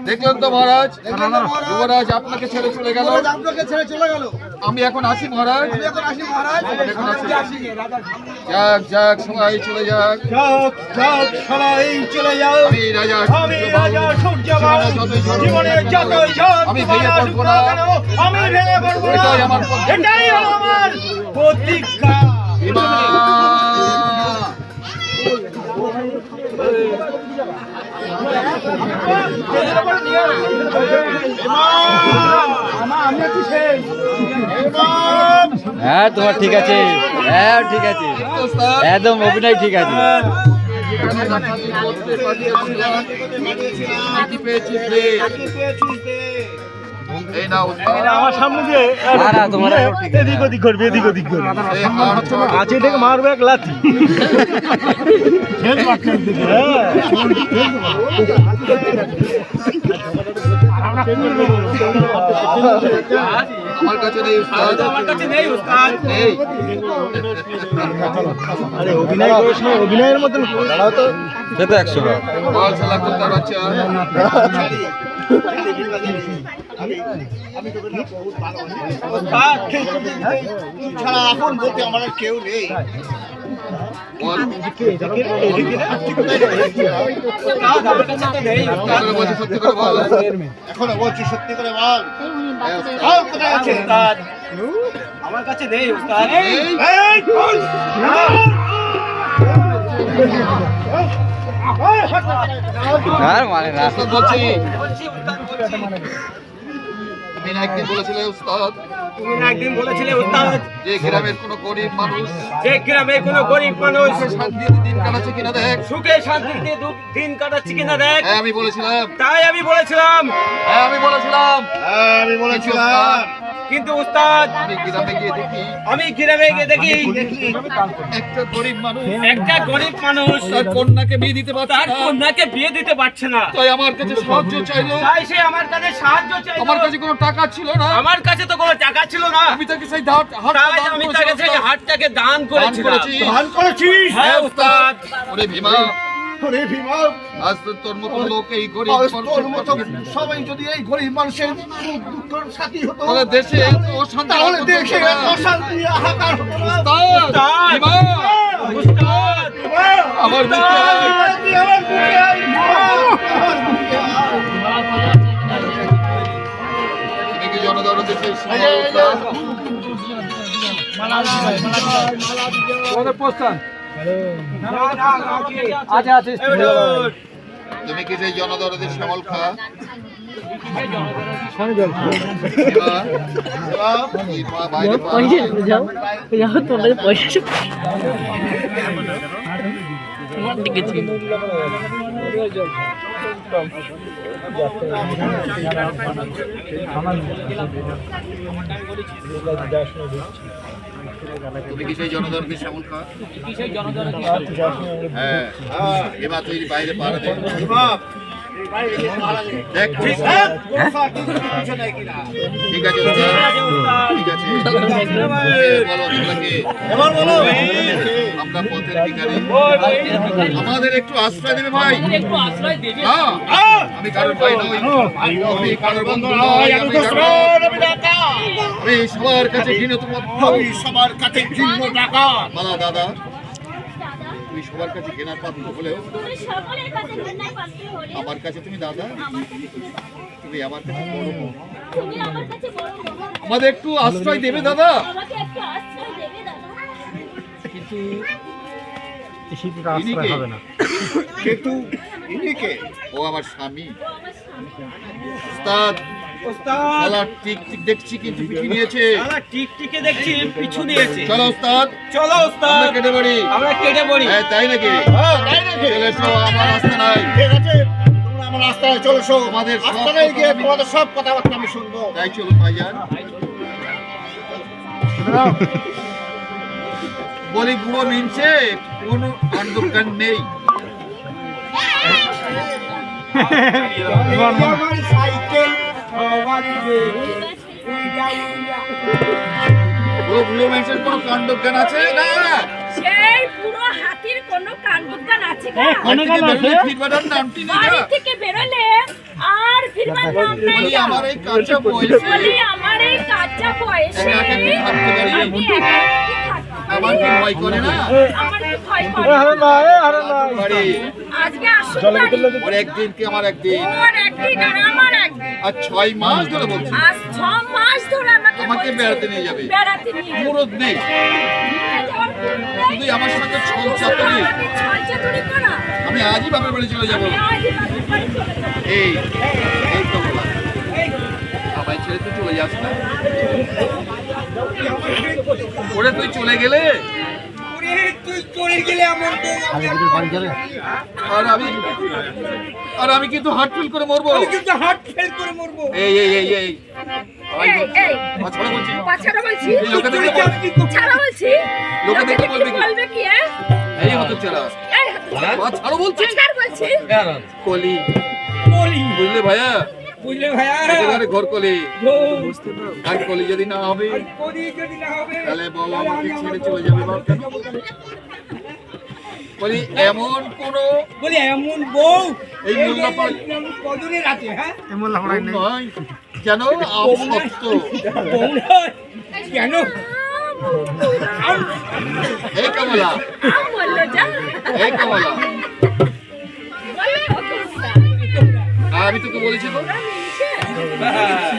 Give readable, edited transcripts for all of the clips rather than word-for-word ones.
দেখলেন তো মহারাজ, যুবরাজ আপনাকে ছেড়ে চলে গেল। আমি এখন আসি মহারাজ। যাক যাক, সবাই চলে যাক। আমি রাজা আমি ভেঙে পড়বো না। এটাই আমার প্রতিজ্ঞা। হ্যাঁ তোমার ঠিক আছে, হ্যাঁ ঠিক আছে, একদম অভিনয় ঠিক আছে। আমার সামনে দিয়ে এদিক ওদিক করবে, এদিক ওদিক করবে আছে, এটাকে মারবে এক লাথি। আমার কাছে নেই উস্তাদ, আমার কাছে নেই উস্তাদ, নেই। আরে অভিনয় করিস না, অভিনয়ের মতন দাঁড়াও তো। সে তো 100 বার বল শালা কুত্তার বাচ্চা। ছাড়া আপন বলতে আমার কেউ নেই। এখনো বলছি সত্যি করে বল, কোথায় আছে? আমার কাছে নেই উস্তাদ। আর মানে না বলছি তুমি না একদিন বলেছিলে উস্তাদ, তুমি না একদিন বলেছিলে উস্তাদ, যে গ্রামের কোনো গরিব মানুষ, যে গ্রামে কোনো গরিব মানুষ শান্তিতে দিন কাটাচ্ছে কিনা দেখ, সুখে শান্তিতে দিন কাটাচ্ছে কিনা দেখ। হ্যাঁ আমি বলেছিলাম, তাই আমি বলেছিলাম, হ্যাঁ আমি বলেছিলাম, আমি বলেছিলাম। কিন্তু উস্তাদ আমি গ্রামে গিয়ে দেখি, একটা গরিব মানুষ তার কন্যাকে বিয়ে দিতে পারছে না। তাই আমার কাছে সাহায্য চাইলো। আমার কাছে কোনো টাকা ছিল না। আমার কাছে তো কোনো টাকা ছিল না। আমি তাকে সেই আমি তাকে সেই হাটটাকে দান করেছি। দান করেছিস? হ্যাঁ উস্তাদ। ওরে ভীমা, ওরে ভীমা, আজ তো তোর মতো লোক এই গরিব সবাই যদি এই গরিব মানুষের দুঃখের সাথী হতো, তাহলে দেশে অশান্তি, তাহলে দেশে অশান্তি হাহাকার হতো না। আমার তুমি কি জনগণ দেশের তুমি কি সেই জনদরদের শ্যামল খা? তুমি কি সেই জনদরদের শ্যামল খা? হ্যাঁ, এবার তুই বাইরে পাড়া দেখ। ঠিক আছে, ঠিক আছে। আমরা পথের ভিখারি, আমাদের একটু আশ্রয় দেবে ভাই। আমি কারোর ভাই নই, আমি কারোর বন্ধু নই, আমি সবার কাছে ঘৃণিত, সবার কাছে ঘৃণ্য টাকা। মালা দাদা, তুমি সবার কাছে ঘৃণার পাত্র হলেও আমার কাছে তুমি দাদা, তুমি আমার কাছে বড়। আমাদের একটু আশ্রয় দেবে দাদা। কিন্তু ও আমার স্বামী। দেখছি কিন্তু পিছু নিয়েছে। চলো ওস্তাদ, চলো উস্তাদ, কেটে পড়ি, আমরা কেটে পড়ি। তাই নাকি? চলে এসো, আমার রাস্তা নাই। ঠিক আছে, তোমরা আমার রাস্তায় চলে এসো। আমাদের রাস্তায় গিয়ে তোমাদের সব কথাবার্তা আমি শুনবো। তাই চলো ভাইজান। বলি বুড়ো মিনছে, কোনো অন্ধকার নেই। সাইকেল খুব রোম্যান্সের কোনো কাণ্ডজ্ঞান আছে না? সেই পুরো হাতির কোনো কাণ্ডজ্ঞান আছে না? ফিরবার নামটি নেই বাড়ি না? থেকে বেরোলে আর ফিরবার নাম নাই বলি না। আমার এই কাঁচা বয়সে বলি আমার এই কাঁচা বয়সে একা একা কি থাকতে পারি? আমি একা কি থাকতে আমার পারি? কি ভয় করে না? আমার কি ভয় করে? বাড়ি আজকে আসুন বাড়ি। ওর একদিন কি আমার একদিন ওর একদিন আর আমার একদিন। আর 6 মাস ধরে বলছি আজ 6 মাস ধরে আমাকে আমাকে বলছে, বেড়াতে নিয়ে যাবে। বেড়াতে নিয়ে যাবে। মুরদ নেই, নিয়ে যাওয়ার কোনো শুধু আমার সঙ্গে ছল চাতুরি। আমাকে ছল চাতুরি করা। আমি আজই বাপের বাড়ি চলে যাব। আমি আজই বাপের বাড়ি চলে যাবো। এই এই তো বলা আমায় ছেড়ে তুই চলে যাস না? ওরে তুই চলে গেলে আর আমি কিন্তু হার্ট ফেল করে মরবো। এই এই এই এই এই, এই, ছাড়া বলছি পাছাড়া বলছি। এই লোকে দেখলে ছাড়া বলছি। লোকে দেখলে বলবে কি? বলবে কি, হ্যাঁ? এই হতো ছাড়া এই হাত ছাড়ো বলছি ছাড় বলছি। কলি বুঝলে ভাইয়া একেবারে ঘর কলি আর কলি যদি না হবে তাহলে বউ আমাকে ছেড়ে চলে যাবে বাপ। বলি এমন কোন এমন বউ এই মোল্লাপাড়া কদরের আছে, হ্যাঁ নয় কেন সত্য বউ নয়। কেন এই কমলা বললো যা। এই কমলা বলে অতটা। আমি তোকে বলেছি তো মিশে।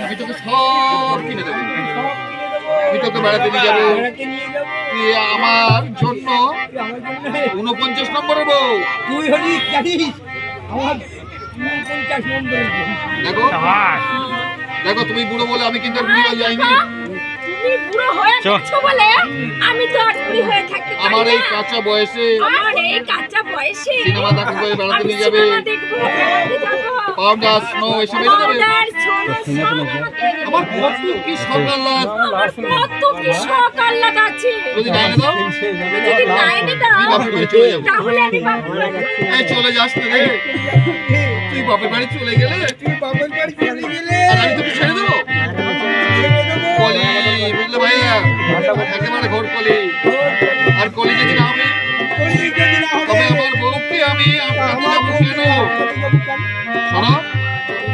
আমি তোকে সব কিনে দেবো। আমি তোকে বেড়াতে নিয়ে যাবো। বেড়াতে নিয়ে যাবো। তুই আমার জন্য আমার জন্য 49 নম্বরের বউ। তুই হলি জানিস আমার 49 নম্বরের বউ। দেখো দেখো তুমি বুড়ো বলে আমি কিন্তু আর বুড়ো যাইনি। তুমি বুড়ো হয়ে গেছো বলে আমি তো আর বুড়ি হয়ে থাকতে পারি আমার এই না। কাঁচা বয়সে আমার এই কাঁচা বয়সে সিনেমা দেখা করে বেড়াতে আমি নিয়ে যাবে। সিনেমা দেখবো, বেড়াতে যাবো। পাউডার স্নো এসব এনে দেবে। পাউডার, সোনা, সব আমাকে এনে আমার দেবে। কত কি সকাল রাত আমার কত কি শখ আহ্লাদ আছে। যদি না এনে দাও তুমি যদি না এনে দাও, আমি বাপের বাড়ি চলে যাবো। তাহলে আমি বাপের বাড়ি চলে যাবো। এই চলে যাস না রে। তুই বাপের বাড়ি চলে গেলে তুই বাবার বাড়ি চলে গেলে আর আমি তোকে ছেড়ে দেবো। ছেড়ে দেবো। কলি বুঝলে ভাইয়া একেবারে ঘর কলি আর কলি যদি না হবে কলি যদি না হবে, তবে আমার বউকে আমি আপনাকে যাবো কেন? শোনো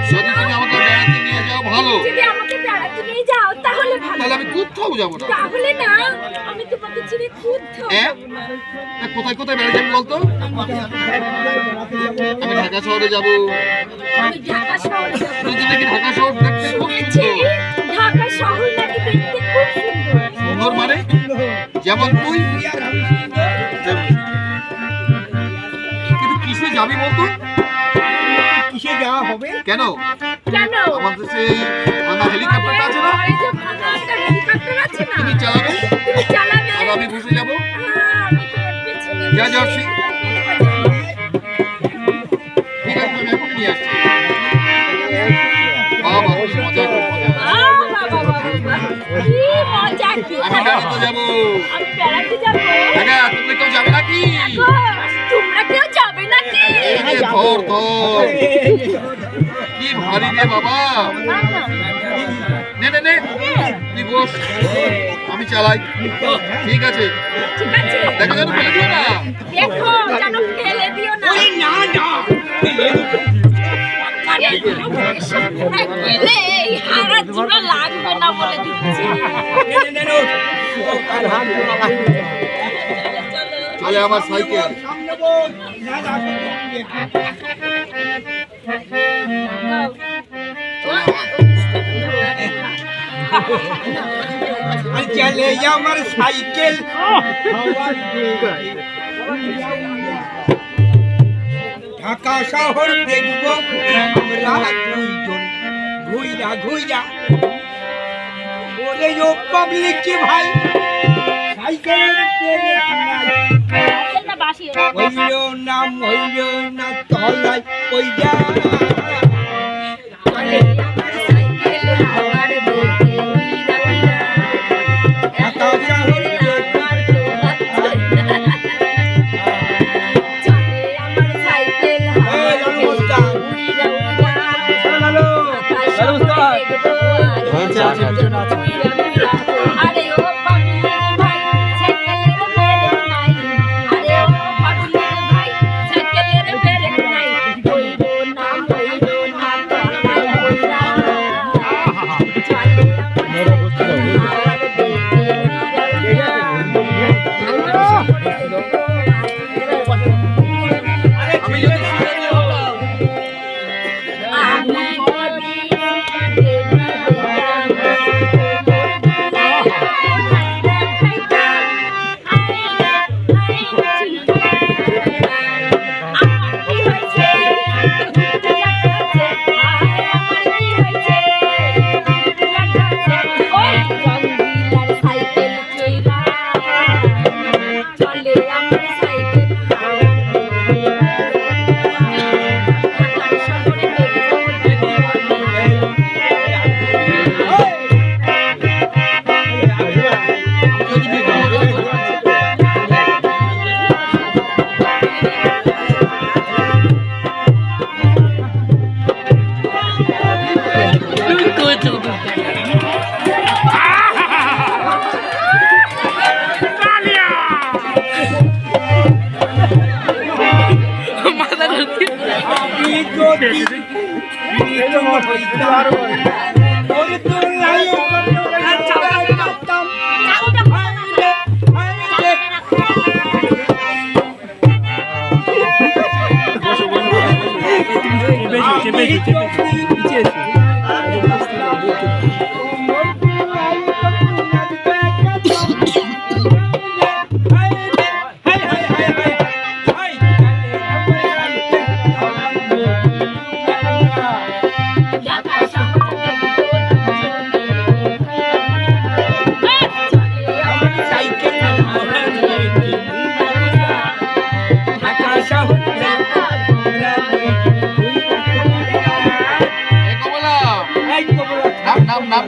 যদি তুমি আমাকে বেড়াতে নিয়ে যাও ভালো, যদি আমাকে বেড়াতে নিয়ে যাও তাহলে ভালো। তাহলে আমি কোথাও যাবো না। তাহলে না আমি তোমাকে ছেড়ে কোথাও হ্যাঁ? যাবো না। তা কোথায় কোথায় বেড়াতে যাবি বলতো? আমি ঢাকা শহরে যাবো। আমি ঢাকা শহরে যাবো। যদি নাকি ঢাকা শহর দেখতে খুব শুনেছি সুন্দর। ঢাকা শহর নাকি দেখতে খুব সুন্দর। সুন্দর মানে যেমন তুই কিন্তু কিসে যাবি বলতো? কিসে যাওয়া হবে? কেন কেন? আমাদের সেই ভাঙা হেলিকপ্টারটা আছে না, এই যে ভাঙা একটা হেলিকপ্টার আছে না? তুমি চালাবে তুমি চালাবে। আর আমি বসে যাবো। আমি তোমার পেছনে যা যাও বসে ঠিক ঠিক আছে আমি এখন নিয়ে আসছি। বাবা কি মজা খুব মজা। বাবা, বাবা, কি মজা, কি আমি বেড়াতে যাবো। আমি বেড়াতে যাবো। হ্যাঁ তুমি কেউ যাবে নাকি? গো, তোমরা কেউ যাবে নাকি? এই যে ধর ধর কি ভারী রে বাবা। না, না। নে নে নে তুই বস আমি চালাই। ঠিক আছে ঠিক আছে। দেখো যেন ফেলে দিও না। দেখো যেন ফেলে দিও না। না না আরে, ফেলে এই হারা জোড়া লাগবে না বলে দিচ্ছি। চলো। চলে আমার সাইকেল। সামনে বল। না না চলে আমার সাইকেল ঢাকা শহর দেখবো আমরা দুইজন ঘুইরা ঘুইরা। ওরে ও পাবলিক কি ভাই সাইকেল না বাসি হইল না তলায় কইরা সাইকেল আমার দেখে উইরা উইরা। ঢাকা শহর চলে আমার সাইকেল এই নমস্কার উইরা উইরা। হ্যালো আরে ও পাবলিক আমি যদি শিকারি হতাম,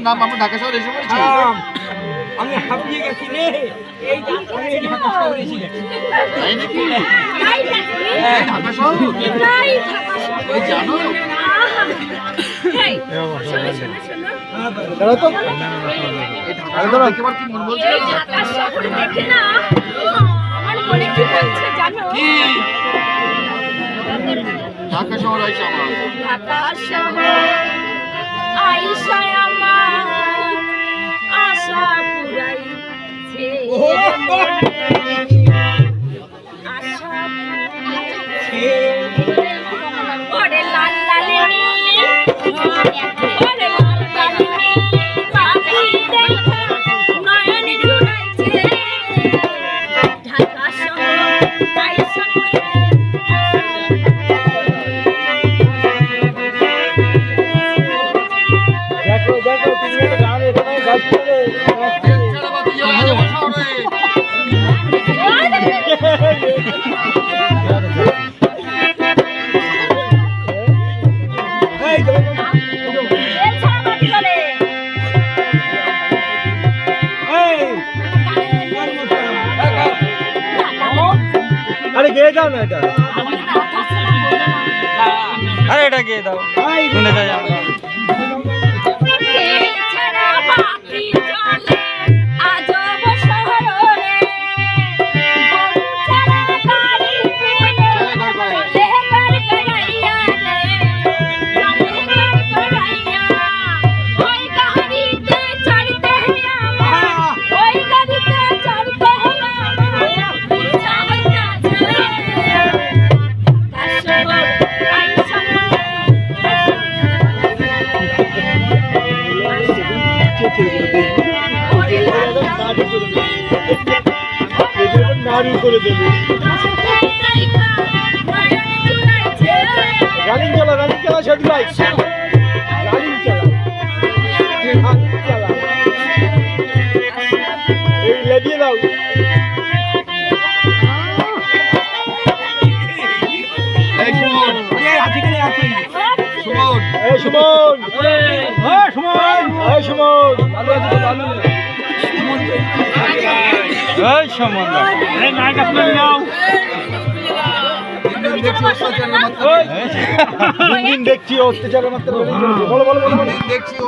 নাম আমরা ঢাকা শহরে এসে পড়েছি। আমি হাঁপিয়ে গেছি রে, এই ঢাকা শহরে এসে গেছি। তাই নাকি? তাই নাকি? ঢাকা শহর তাই ঢাকা শহর। ওই জানো? এই, শোনো, শোনো, শোনো। এই ঢাকা শহর দেখে আবার কি মন বলছে? এই ঢাকা শহর দেখে না আমার মনে কি বলছে জানো? কি? ঢাকা শহর আইছে আমার। ঢাকা শহর আইসা আমার আশা পুরাইছে। আশা পুরাইছে। ওরে লাল লাল নীল, ওরে লাল লাল নীল, পাখি দেখা নয়ন জুড়াইছে। ঢাকা শহর আইসা ছেড়ে বাতি জ্বালা আছে আমার শহরে। আরে গিয়ে যাও না এটা। আরে এটা গিয়ে দাও, শুনে যাই আমরা। করে দেবে রানিং চালা শেঠ ভাই, রানিং চালা, এই লেগিয়ে দাও। এই সুমন, সুমন, এই সুমন, হ্যাঁ সুমন, এই সুমন, ভালো আছে তো? ভালো ওই সম্বন্ধ এই নাইট আপনার নাও দেখছি অত্যাচারের মাত্রা। দিন দেখছি অত্যাচারের মাত্রা বেড়ে চলেছে। বলো বলো বলো দেখছি